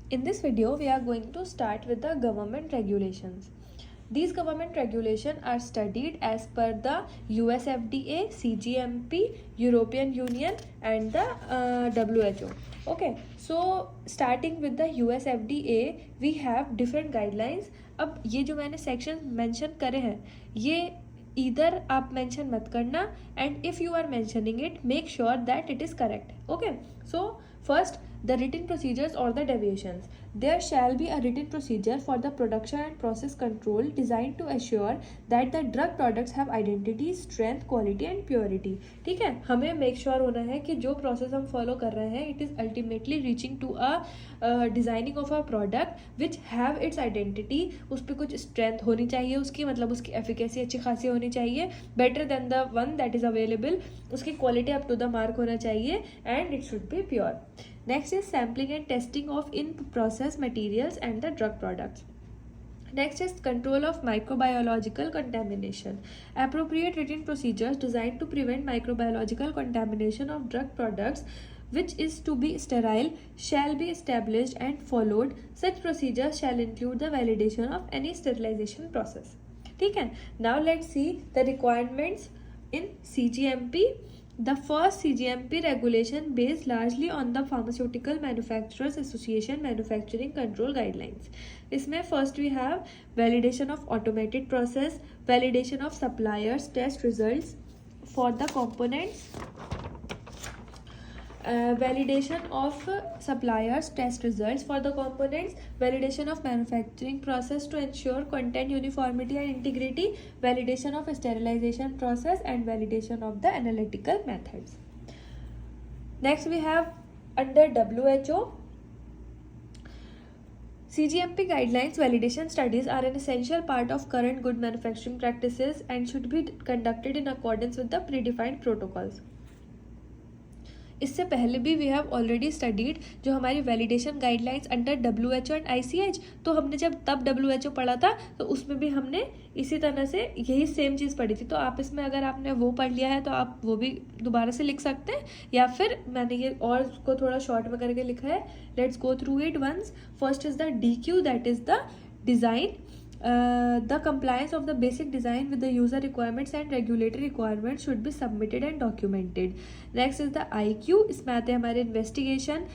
In this video, we are going to start with the government regulations. These government regulations are studied as per the US FDA, CGMP, European Union and the WHO. Okay, so starting with the US FDA, we have different guidelines. अब ये जो मैंने section mention करे हैं ये इधर आप mention मत करना, and if you are mentioning it make sure that it is correct. Okay, so first, the written procedures or the deviations. There shall be a written procedure for the production and process control designed to assure that the drug products have identity, strength, quality and purity. ठीक है, हमें make sure होना है कि जो process हम follow कर रहे हैं it is ultimately reaching to a designing of a product which have its identity. उस पर कुछ strength होनी चाहिए उसकी, मतलब उसकी efficacy अच्छी खासी होनी चाहिए, better than the one that is available. उसकी quality up to the mark होना चाहिए and it should be pure. Next is sampling and testing of in-process materials and the drug products. Next is control of microbiological contamination. Appropriate written procedures designed to prevent microbiological contamination of drug products which is to be sterile shall be established and followed. Such procedures shall include the validation of any sterilization process. ठीक है, now let's see the requirements in CGMP. The first CGMP regulation based largely on the Pharmaceutical Manufacturers Association Manufacturing Control Guidelines. इसमें first we have validation of automated process, validation of suppliers test results for the components, validation of suppliers test results for the components, validation of manufacturing process to ensure content uniformity and integrity, validation of sterilization process and validation of the analytical methods. Next we have under WHO, CGMP guidelines. Validation studies are an essential part of current good manufacturing practices and should be conducted in accordance with the predefined protocols. इससे पहले भी we have already studied जो हमारी validation guidelines under WHO and ICH. तो हमने जब तब WHO पढ़ा था तो उसमें भी हमने इसी तरह से यही सेम चीज़ पढ़ी थी. तो आप इसमें अगर आपने वो पढ़ लिया है तो आप वो भी दोबारा से लिख सकते हैं, या फिर मैंने ये और उसको थोड़ा शॉर्ट में करके लिखा है. Let's go through it once. First is the DQ, that is the design. The compliance of the basic design with the user requirements and regulatory requirements should be submitted and documented. Next is the IQ. इसमें आते हैं हमारे investigation,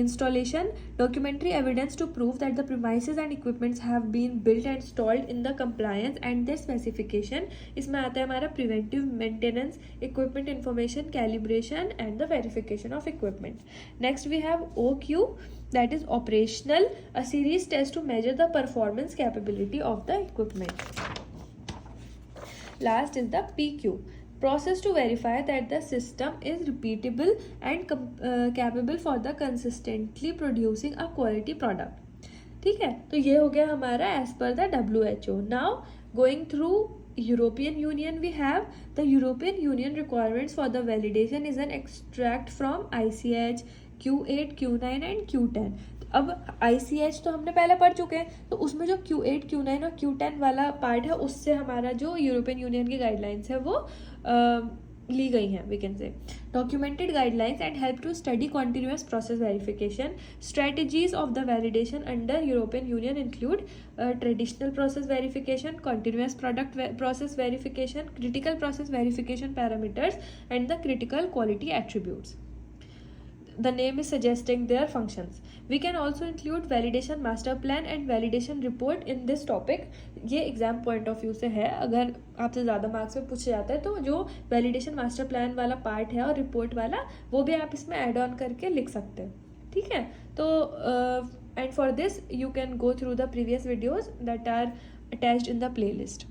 installation, documentary evidence to prove that the premises and equipments have been built and installed in the compliance and their specification. इसमें आता है हमारा preventive maintenance, equipment information, calibration and the verification of equipment. Next we have OQ, that is operational, a series test to measure the performance capability of the equipment. Last is the PQ, process to verify that the system is repeatable and capable for the consistently producing a quality product. ठीक है, तो ये हो गया हमारा as per the WHO. Now going through European Union, we have the European Union requirements for the validation is an extract from ICH, Q8, Q9 and Q10. अब ICH तो हमने पहले पढ़ चुके हैं, तो उसमें जो Q8, Q9 और Q10 वाला पार्ट है उससे हमारा जो यूरोपियन यूनियन की गाइडलाइंस है वो ली गई हैं. We can say documented guidelines and help to study continuous process verification. Strategies of the validation under European Union include traditional process verification, continuous product process verification, critical process verification parameters and the critical quality attributes. The name is suggesting their functions. We can also include validation master plan and validation report in this topic. ये exam point of view से है, अगर आपसे ज़्यादा marks में पूछा जाता है तो जो वैलिडेशन मास्टर प्लान वाला पार्ट है और रिपोर्ट वाला वो भी आप इसमें ऐड ऑन करके लिख सकते हैं. ठीक है, तो and for this you can go through the previous videos that are attached in the play list.